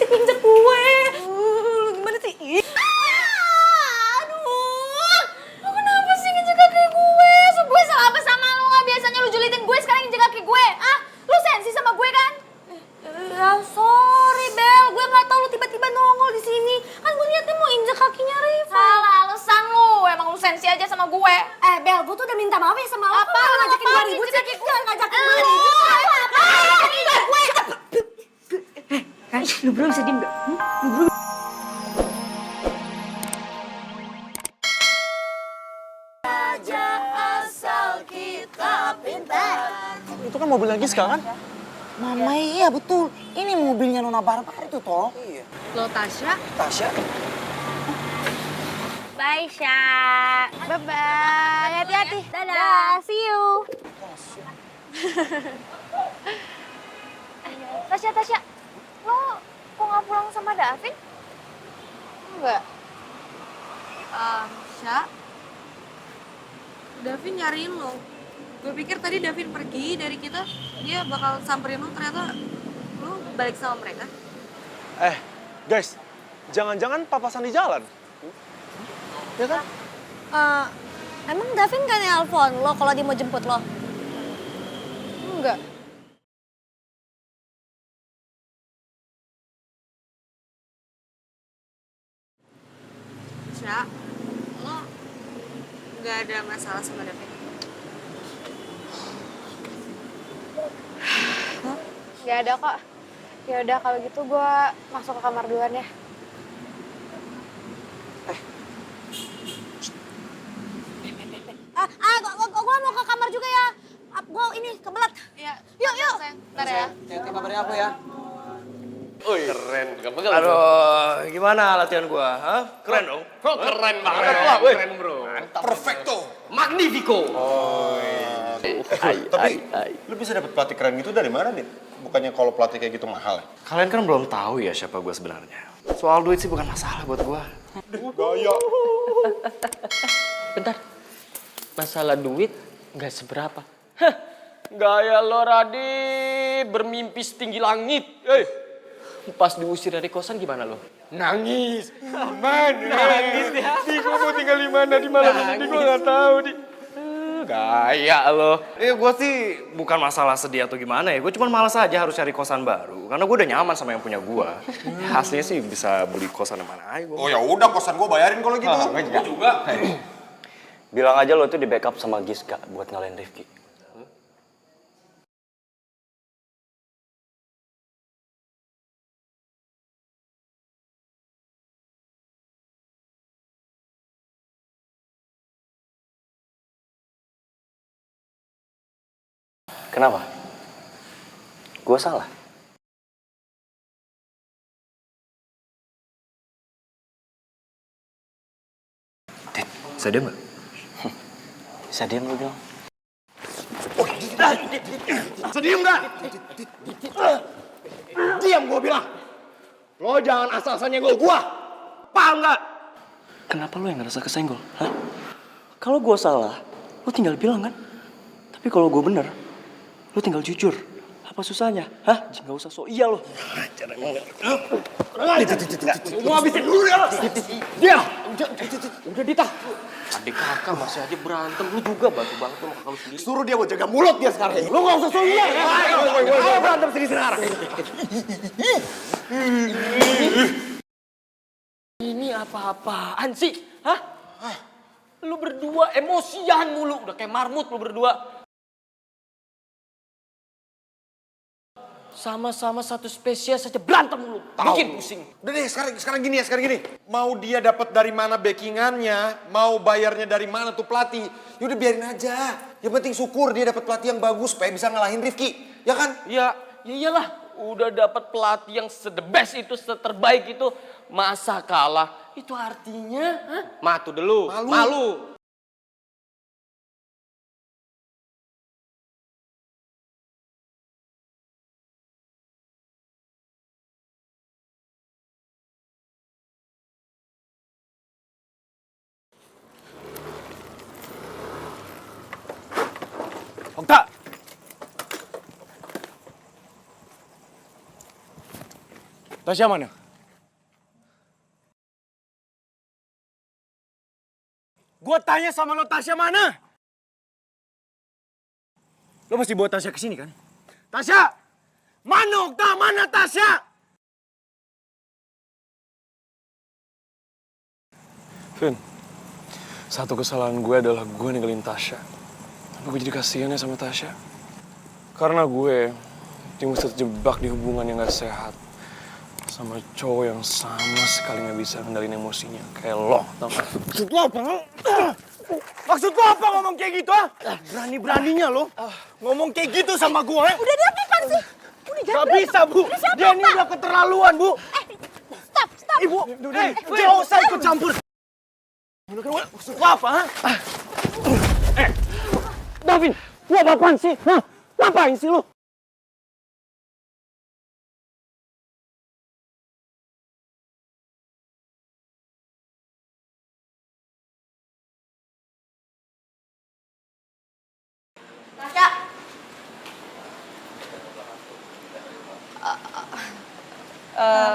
nginjek-nginjek gue. Gimana sih? Aduh, lu kenapa sih nginjek kaki gue? So gue salah apa sama lu? Nggak biasanya lu julitin gue, sekarang nginjek kaki gue. Ah, lu sensi sama gue kan? Ya sorry Bel, gue nggak tahu lu tiba-tiba nongol di sini. Kan gue liatnya mau injek kakinya Riva. Salah alasan lu, emang lu sensi aja sama gue. Bel, gue tuh udah minta maaf ya sama lo. Apa? Lu ngajakin gue ribut sih. Jangan ngajakin gue ribut. Apa? Injek gue. Kan, lu bro bisa diem gak? Aja asal kita pintar. Itu kan mobilnya Giska kan? Mama iya betul. Ini mobilnya Nona Barbar itu toh. Iya. Lo Tasya? Tasya. Bye, Sya. Bye-bye. Hati-hati. Dadah. See you. Tasya. Lo kok nggak pulang sama Davin? Enggak. Sya, Davin nyariin lo. Gue pikir tadi Davin pergi dari kita, dia bakal samperin lo, ternyata lo balik sama mereka. Guys, jangan-jangan papasan di jalan? Ya kan? Emang Davin gak nelpon lo kalau dia mau jemput lo? Enggak. Sya, lo nggak ada masalah sama Davin? Gak ada kok. Ya udah kalau gitu gue masuk ke kamar duluan ya. Gue mau ke kamar juga ya. Gue ini kebelet. Iya. Yuk. Ntar ya. Nanti kabarin aku ya. Keren, pegang-pegang. Aduh, gimana latihan gua? Hah? Keren dong? Kok keren banget Keren. lah, keren bro. Perfecto. Magnifico. Tapi lu bisa dapet pelatih keren gitu dari mana, Dit? Bukannya kalau pelatih kayak gitu mahal ya? Kalian kan belum tahu ya siapa gua sebenarnya. Soal duit sih bukan masalah buat gua. Gaya. Bentar, masalah duit nggak seberapa. Hah, gaya lo Radi bermimpi setinggi langit. Pas diusir dari kosan gimana lo? Nangis. Nangis ya. Di gua mau tinggal di mana di malam ini gua nggak tahu di. Gaya lo. Gua sih bukan masalah sedih atau gimana ya. Gua cuma malas aja harus cari kosan baru. Karena gua udah nyaman sama yang punya gua. Aslinya sih bisa beli kosan yang mana aja gua. Oh ya udah, kosan gua bayarin kalau gitu. Gua juga. Bilang aja lo itu di backup sama Giska buat ngalahin Rifki. Kenapa? Gua salah? Dit, bisa diam nggak? Bisa diam lo bilang? Sedih nggak? Diam gua bilang. Lo jangan asal-asal nyenggol gua. Paham nggak? Kenapa lo yang ngerasa kesenggol? Hah? Kalau gua salah, lo tinggal bilang kan? Tapi kalau gua bener, lo tinggal jujur. Apa susahnya? Hah? Nggak usah so iya lo. Mau habisin dulu ya lo. Dia. Udah Dita. Adik kakak masih aja berantem. Lu juga bantu banget sama kakak lu sendiri. Suruh dia buat jaga mulut dia sekarang. Lu gak usah soal ya. Ayo berantem sini sekarang. Ini apa-apaan sih? Hah? Lu berdua emosian mulu. Udah kayak marmut lu berdua. Sama-sama satu spesies saja berantem mulu. Bikin pusing. Udah deh, sekarang gini. Mau dia dapat dari mana backingannya, mau bayarnya dari mana tuh pelatih, yaudah biarin aja. Yang penting syukur dia dapat pelatih yang bagus supaya bisa ngalahin Rifki, ya kan? Ya iyalah. Udah dapat pelatih yang the best itu, terbaik itu, masa kalah? Itu artinya, matu dulu, malu. Tasya mana? Gua tanya sama lo, Tasya mana? Lo pasti bawa Tasya kesini kan? Tasya! Mana Okta? Mana Tasya? Vin, satu kesalahan gue adalah gue ninggalin Tasya. Tapi gue jadi kasihan ya sama Tasya. Karena gue mesti terjebak di hubungan yang gak sehat. Sama cowok yang sama sekali gak bisa ngendalin emosinya. Kayak lo, tau gak? Maksud lo apa? Maksud lo apa ngomong kayak gitu, ha? Berani-beraninya lo ngomong kayak gitu sama gue, ha? Udah dia apaan sih? Udah jangan Gak bisa, Bu. Dia ini udah keterlaluan, Bu. Stop. Ibu, jangan usah ikut campur. Maksud lo apa, ha? Davin, lo apaan sih? Hah? Ngapain sih lo? Tasya.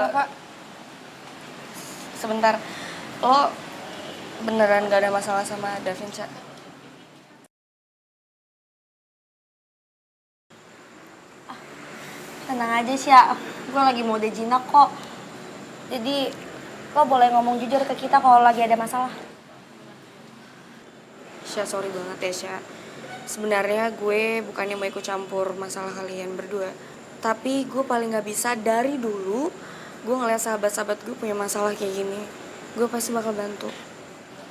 Pak. Sebentar. Lo beneran gak ada masalah sama Davin, Cak? Tenang aja sih ya, gue lagi mau udah jinak kok. Jadi lo boleh ngomong jujur ke kita kalau lagi ada masalah. Sya, sorry banget ya, Sya. Sebenarnya gue bukannya mau ikut campur masalah kalian berdua. Tapi gue paling gak bisa dari dulu gue ngeliat sahabat-sahabat gue punya masalah kayak gini. Gue pasti bakal bantu.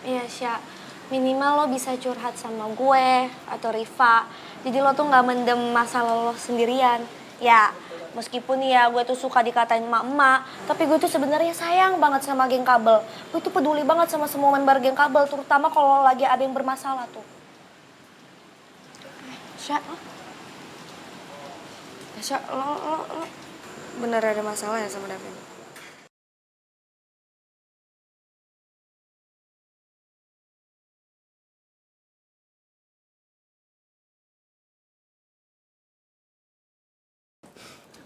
Iya Sya, minimal lo bisa curhat sama gue atau Riva. Jadi lo tuh gak mendem masalah lo sendirian. Ya, meskipun ya gue tuh suka dikatain emak-emak, tapi gue tuh sebenarnya sayang banget sama geng kabel. Gue tuh peduli banget sama semua member geng kabel, terutama kalau lagi ada yang bermasalah tuh. Sya, Sya, lo bener ada masalah ya sama Davin?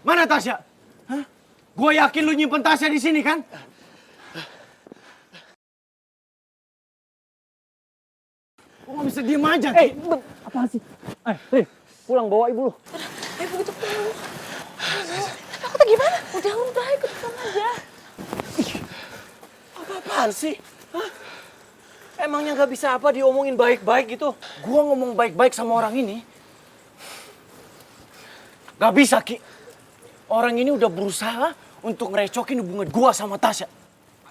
Mana Tasya? Hah? Gue yakin lu nyimpen Tasya di sini kan? Kok gak bisa diem aja? Apaan sih? Pulang bawa ibu lu. Ayo begitu pulang. Aku tuh gimana? Udah ikut pulang aja. Apa-apaan sih? Hah? Emangnya gak bisa apa diomongin baik-baik gitu? Gua ngomong baik-baik sama orang ini. Gak bisa, Ki. Orang ini udah berusaha untuk ngerecokin hubungan gua sama Tasya.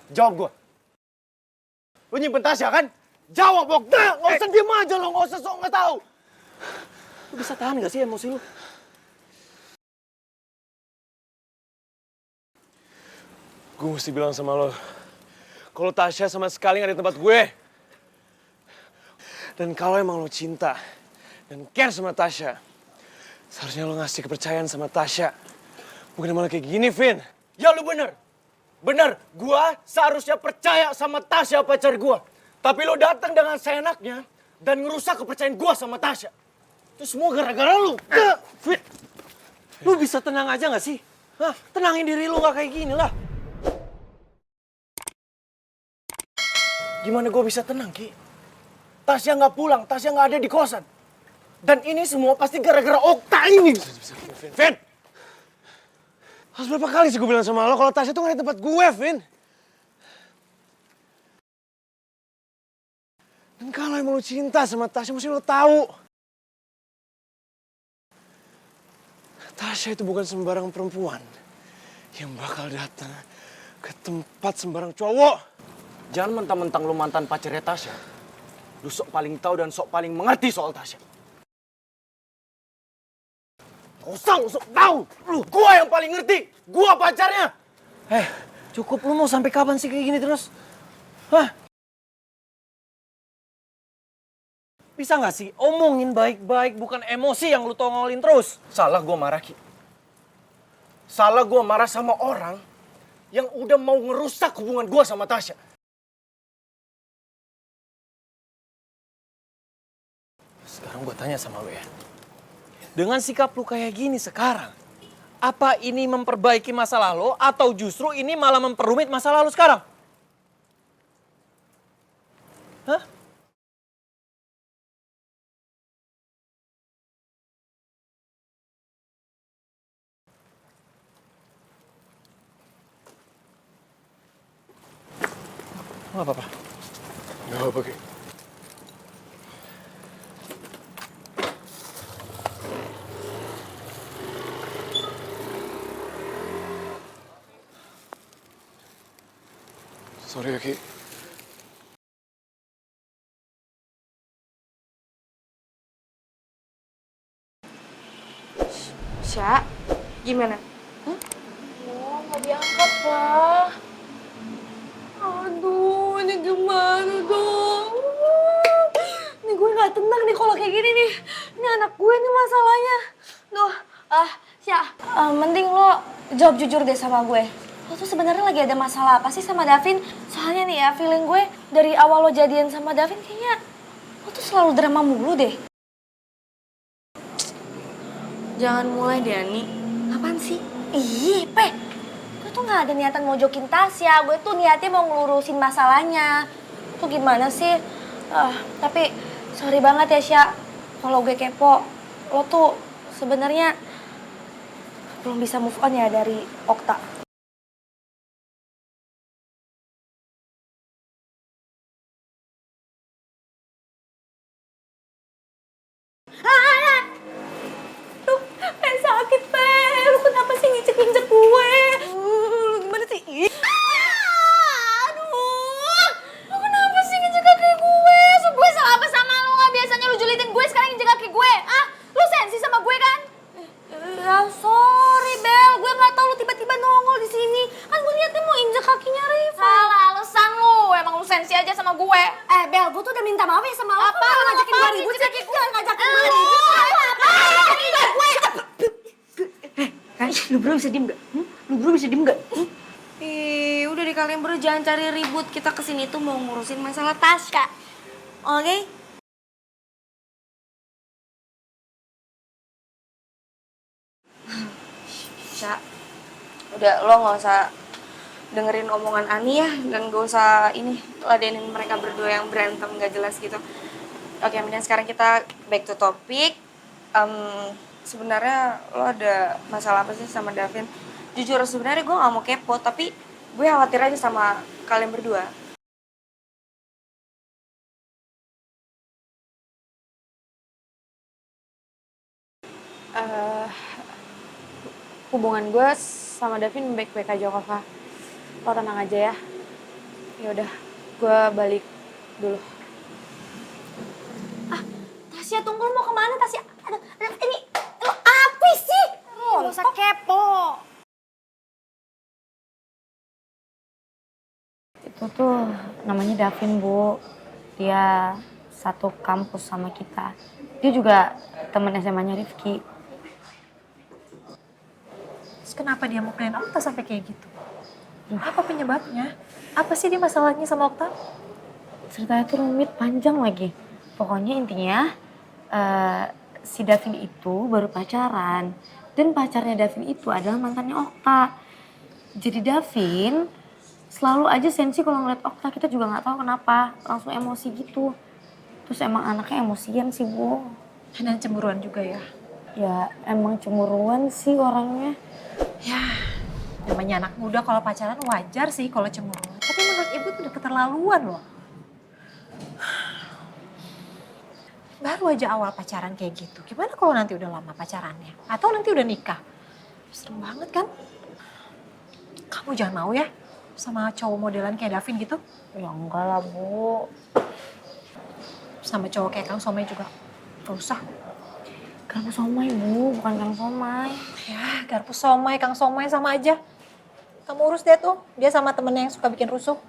Jawab gua. Lu nyimpen Tasya kan? Jawab, Okta! Nggak usah diem aja lo, nggak usah sok nggak tahu. Lu bisa tahan gak sih emosi lu? Gue mesti bilang sama lo, kalau Tasya sama sekali gak ada di tempat gue. Dan kalau emang lo cinta dan care sama Tasya, seharusnya lo ngasih kepercayaan sama Tasya. Bukan malah kayak gini, Vin. Ya lu bener. Bener, gua seharusnya percaya sama Tasya pacar gua. Tapi lo datang dengan seenaknya dan ngerusak kepercayaan gua sama Tasya. Itu semua gara-gara lu. Vin, lo bisa tenang aja gak sih? Hah? Tenangin diri lo gak kayak gini lah. Gimana gua bisa tenang, Ki? Tasya nggak pulang, Tasya nggak ada di kosan. Dan ini semua pasti gara-gara Okta ini. Vin! Harus berapa kali sih gue bilang sama lo kalau Tasya tuh gak ada di tempat gue, Vin? Dan kalau emang lo cinta sama Tasya, mesti lo tahu. Tasya itu bukan sembarang perempuan yang bakal datang ke tempat sembarang cowok. Jangan mentang-mentang lu mantan pacarnya Tasya. Lu sok paling tahu dan sok paling mengerti soal Tasya. Gak usah lu sok tahu. Gua yang paling ngerti. Gua pacarnya. Cukup, lu mau sampai kapan sih kayak gini terus? Hah? Bisa gak sih omongin baik-baik, bukan emosi yang lu tongolin terus? Salah gua marah, Ki. Salah gua marah sama orang yang udah mau ngerusak hubungan gua sama Tasya. Sekarang gue tanya sama lu ya. Dengan sikap lu kayak gini sekarang, Apa ini memperbaiki masalah lo atau justru ini malah memperumit masalah lo sekarang? Hah? Nggak apa-apa. Gak apa-apa, Ki. Sorry ya, Ki. Sya, gimana? Oh, nggak diangkat, Pak. Aduh, ini gimana dong? Nih gue nggak tenang nih kalau kayak gini nih. Ini anak gue nih masalahnya. Duh, Syah, mending lo jawab jujur deh sama gue. Lo tuh sebenarnya lagi ada masalah apa sih sama Davin? Soalnya nih ya, feeling gue dari awal lo jadian sama Davin kayaknya lo tuh selalu drama mulu deh. Jangan mulai deh, Ani. Apaan sih? Ih, Pe. Gue tuh gak ada niatan mau jokin Tasya. Gue tuh niatnya mau ngelurusin masalahnya. Tuh gimana sih? Tapi sorry banget ya, Sya. Kalau gue kepo, lo tuh sebenarnya belum bisa move on ya dari Okta. Sakit, Pe. Lu kenapa sih nginjek-nginjek gue? Lu gimana sih? Aduh. Lu kenapa sih nginjek kaki gue? So, gue salah apa sama lu? Nggak biasanya lu julitin gue, sekarang nginjek kaki gue. Lu sensi sama gue kan? Ya, sorry, Bel. Gue nggak tahu lu tiba-tiba nongol di sini. Kan gue niatnya mau injek kakinya Riva. Salah alasan lu. Emang lu sensi aja sama gue. Bel, gue tuh udah minta maaf ya sama lu. Apa? Lu ngajakin gue ribut sih? Jangan ngajakin gue ribut. Lu berdua bisa diem gak? Lu berdua bisa diem gak? Udah deh kalian berdua jangan cari ribut. Kita kesini tuh mau ngurusin masalah Tasya. Oke? Sya, udah lo gak usah dengerin omongan Ani ya. Dan gak usah ladenin mereka berdua yang berantem gak jelas gitu. Oke, mending sekarang kita back to topic. Sebenarnya lo ada masalah apa sih sama Davin? Jujur sebenarnya gue gak mau kepo, tapi gue khawatir aja sama kalian berdua. Hubungan gue sama Davin baik-baik aja kok, Kak. Lo tenang aja ya. Yaudah, gue balik dulu. Tasya, tunggu, lu mau kemana, Tasya? Ini, lo apa sih? Gak usah kepo. Itu tuh namanya Davin, Bu. Dia satu kampus sama kita. Dia juga temen SMA-nya Rifki. Terus kenapa dia mau plan Okta sampai kayak gitu? Apa penyebabnya? Apa sih dia masalahnya sama Okta? Ceritanya tuh rumit, panjang lagi. Pokoknya intinya si Davin itu baru pacaran. Dan pacarnya Davin itu adalah mantannya Okta. Jadi Davin selalu aja sensi kalau ngeliat Okta. Kita juga gak tahu kenapa. Langsung emosi gitu. Terus emang anaknya emosian sih, Bu. Dan cemburuan juga ya? Ya emang cemburuan sih orangnya. Ya, namanya anak muda kalau pacaran wajar sih kalau cemburuan. Tapi menurut ibu tuh udah keterlaluan loh. Baru aja awal pacaran kayak gitu. Gimana kalau nanti udah lama pacarannya? Atau nanti udah nikah? Serem banget kan? Kamu jangan mau ya sama cowok modelan kayak Davin gitu? Ya enggak lah, Bu. Sama cowok kayak Kang Somai juga gak usah. Garpu somai, Bu, bukan Kang Somai. Ya, garpu somai, Kang Somai sama aja. Kamu urus deh tuh, dia sama temennya yang suka bikin rusuh.